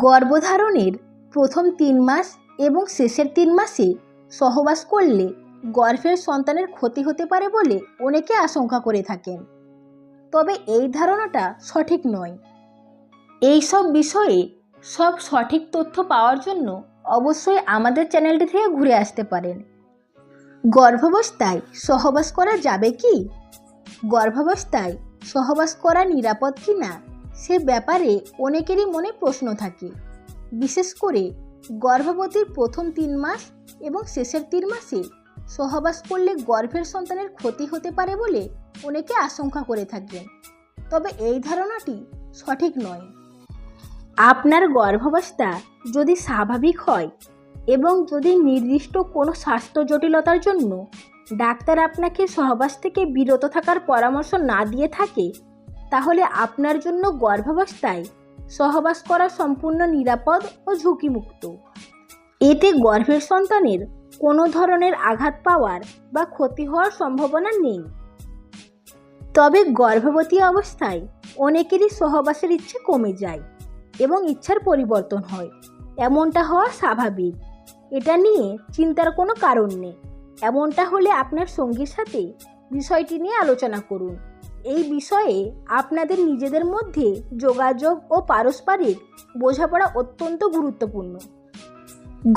গর্ভধারণের প্রথম 3 মাস এবং শেষের 3 মাসে সহবাস করলে গর্ভের সন্তানের ক্ষতি হতে পারে বলে অনেকে আশঙ্কা করে থাকেন। তবে এই ধারণাটা সঠিক নয়। এই সব বিষয়ে সব সঠিক তথ্য পাওয়ার জন্য অবশ্যই আমাদের চ্যানেলটি থেকে ঘুরে আসতে পারেন। গর্ভাবস্থায় সহবাস করা যাবে কি? গর্ভাবস্থায় সহবাস করা নিরাপদ কি না সে ব্যাপারে অনেকেরই মনে প্রশ্ন থাকে। বিশেষ করে গর্ভবতীর প্রথম 3 মাস এবং শেষের 3 মাসে সহবাস করলে গর্ভের সন্তানের ক্ষতি হতে পারে বলে অনেকে আশঙ্কা করে থাকেন। তবে এই ধারণাটি সঠিক নয়। আপনার গর্ভাবস্থা যদি স্বাভাবিক হয় এবং যদি নির্দিষ্ট কোনো স্বাস্থ্য জটিলতার জন্য ডাক্তার আপনাকে সহবাস থেকে বিরত থাকার পরামর্শ না দিয়ে থাকে, তাহলে আপনার জন্য গর্ভাবস্থায় সহবাস করা সম্পূর্ণ নিরাপদ ও ঝুঁকিমুক্ত। এতে গর্ভের সন্তানের কোনো ধরনের আঘাত পাওয়ার বা ক্ষতি হওয়ার সম্ভাবনা নেই। তবে গর্ভবতী অবস্থায় অনেকেরই সহবাসের ইচ্ছে কমে যায় এবং ইচ্ছার পরিবর্তন হয়। এমনটা হওয়া স্বাভাবিক। এটা নিয়ে চিন্তার কোনো কারণ নেই। এমনটা হলে আপনার সঙ্গীর সাথে বিষয়টি নিয়ে আলোচনা করুন। এই বিষয়ে আপনাদের নিজেদের মধ্যে যোগাযোগ ও পারস্পরিক বোঝাপড়া অত্যন্ত গুরুত্বপূর্ণ।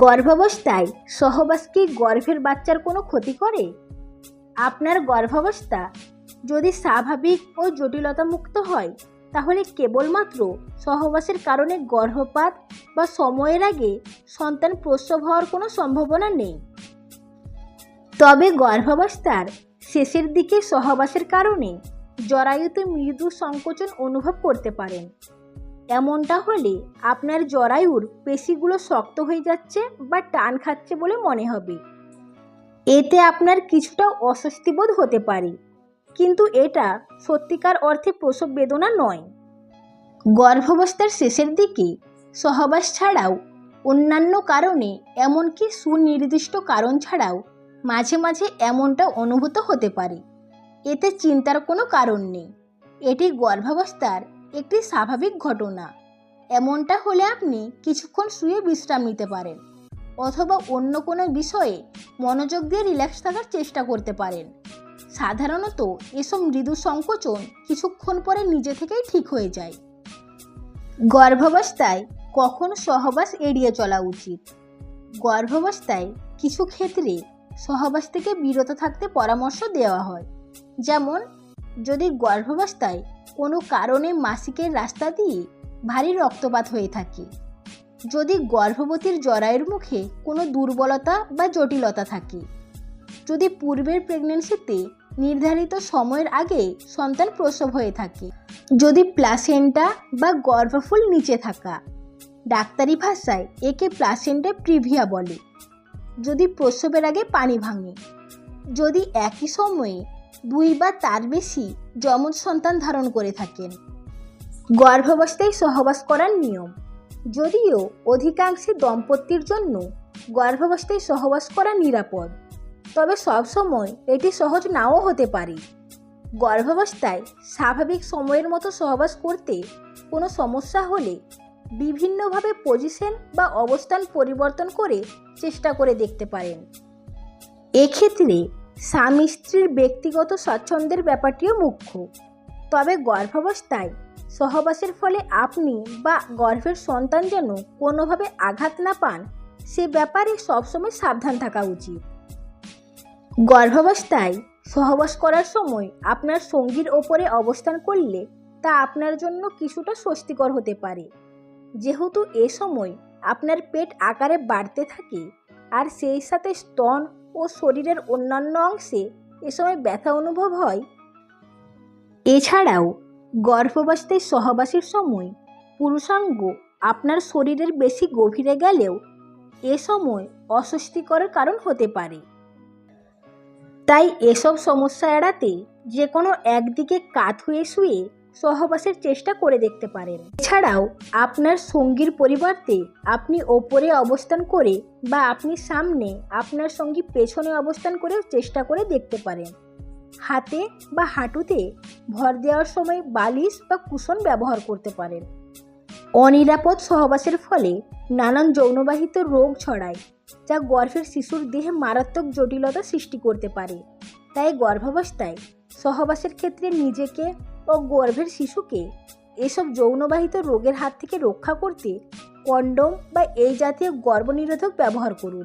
গর্ভাবস্থায় সহবাস কি গর্ভের বাচ্চার কোনো ক্ষতি করে? আপনার গর্ভাবস্থা যদি স্বাভাবিক ও জটিলতামুক্ত হয়, তাহলে কেবলমাত্র সহবাসের কারণে গর্ভপাত বা সময়ের আগে সন্তান প্রসব হওয়ার কোনো সম্ভাবনা নেই। তবে গর্ভাবস্থার শেষের দিকে সহবাসের কারণে জরায়ুতে মৃদু সংকোচন অনুভব করতে পারেন। এমনটা হলে আপনার জরায়ুর পেশিগুলো শক্ত হয়ে যাচ্ছে বা টান খাচ্ছে বলে মনে হবে। এতে আপনার কিছুটা অস্বস্তি বোধ হতে পারে, কিন্তু এটা সত্যিকার অর্থে প্রসব বেদনা নয়। গর্ভাবস্থার শেষের দিকে সহবাস ছাড়াও অন্যান্য কারণে, এমনকি সুনির্দিষ্ট কারণ ছাড়াও মাঝে মাঝে এমনটা অনুভূত হতে পারে। এতে চিন্তার কোনো কারণ নেই। এটি গর্ভাবস্থার একটি স্বাভাবিক ঘটনা। এমনটা হলে আপনি কিছুক্ষণ শুয়ে বিশ্রাম নিতে পারেন অথবা অন্য কোনো বিষয়ে মনোযোগ দিয়ে রিল্যাক্স থাকার চেষ্টা করতে পারেন। সাধারণত এসব মৃদু সংকোচন কিছুক্ষণ পরে নিজে থেকেই ঠিক হয়ে যায়। গর্ভাবস্থায় কখন সহবাস এড়িয়ে চলা উচিত? গর্ভাবস্থায় কিছু ক্ষেত্রে সহবাস থেকে বিরত থাকতে পরামর্শ দেওয়া হয়। যেমন যদি গর্ভাবস্থায় কোনো কারণে মাসিকের রাস্তা দিয়ে ভারী রক্তপাত হয়ে থাকে, যদি গর্ভবতীর জরায়ুর মুখে কোনো দুর্বলতা বা জটিলতা থাকে, যদি পূর্বের প্রেগন্যান্সিতে নির্ধারিত সময়ের আগে সন্তান প্রসব হয়ে থাকে, যদি প্লাসেন্টা বা গর্ভফুল নিচে থাকা, ডাক্তারি ভাষায় একে প্লাসেন্টা প্রিভিয়া বলে, যদি প্রসবের আগে পানি ভাঙে, যদি একই সময়ে 2 বা তার বেশি যমজ সন্তান ধারণ করে থাকেন। গর্ভাবস্থায় সহবাস করার নিয়ম। যদিও অধিকাংশ দম্পতির জন্য গর্ভাবস্থায় সহবাস করা নিরাপদ, তবে সবসময় এটি সহজ নাও হতে পারে। গর্ভাবস্থায় স্বাভাবিক সময়ের মতো সহবাস করতে কোনো সমস্যা হলে বিভিন্নভাবে পজিশন বা অবস্থান পরিবর্তন করে চেষ্টা করে দেখতে পারেন। এক্ষেত্রে স্বামী স্ত্রীর ব্যক্তিগত স্বাচ্ছন্দ্যের ব্যাপারটিও মুখ্য। তবে গর্ভাবস্থায় সহবাসের ফলে আপনি বা গর্ভের সন্তান যেন কোনোভাবে আঘাত না পান, সে ব্যাপারে সবসময় সাবধান থাকা উচিত। গর্ভাবস্থায় সহবাস করার সময় আপনার সঙ্গীর ওপরে অবস্থান করলে তা আপনার জন্য কিছুটা স্বস্তিকর হতে পারে, যেহেতু এ সময় আপনার পেট আকারে বাড়তে থাকে আর সেই সাথে স্তন ও শরীরের অন্যান্য অংশে এ সময় ব্যথা অনুভব হয়। এছাড়াও গর্ভাবস্থায় সহবাসের সময় পুরুষাঙ্গ আপনার শরীরের বেশি গভীরে গেলেও এ সময় অস্বস্তিকরের কারণ হতে পারে। তাই এসব সমস্যা এড়াতে যে কোনো একদিকে কাত হয়ে শুয়ে সহবাসের চেষ্টা করে দেখতে পারেন। এছাড়াও আপনার সঙ্গীর পরিবর্তে আপনি ওপরে অবস্থান করে বা আপনি সামনে, আপনার সঙ্গী পেছনে অবস্থান করেও চেষ্টা করে দেখতে পারেন। হাতে বা হাঁটুতে ভর দেওয়ার সময় বালিশ বা কুশন ব্যবহার করতে পারেন। অনিরাপদ সহবাসের ফলে নানান যৌনবাহিত রোগ ছড়ায়, যা গর্ভের শিশুর দেহে মারাত্মক জটিলতা সৃষ্টি করতে পারে। তাই গর্ভাবস্থায় সহবাসের ক্ষেত্রে নিজেকে ও গর্ভের শিশুকে এসব যৌনবাহিত রোগের হাত থেকে রক্ষা করতে কন্ডোম বা এই জাতীয় গর্ভনিরোধক ব্যবহার করুন।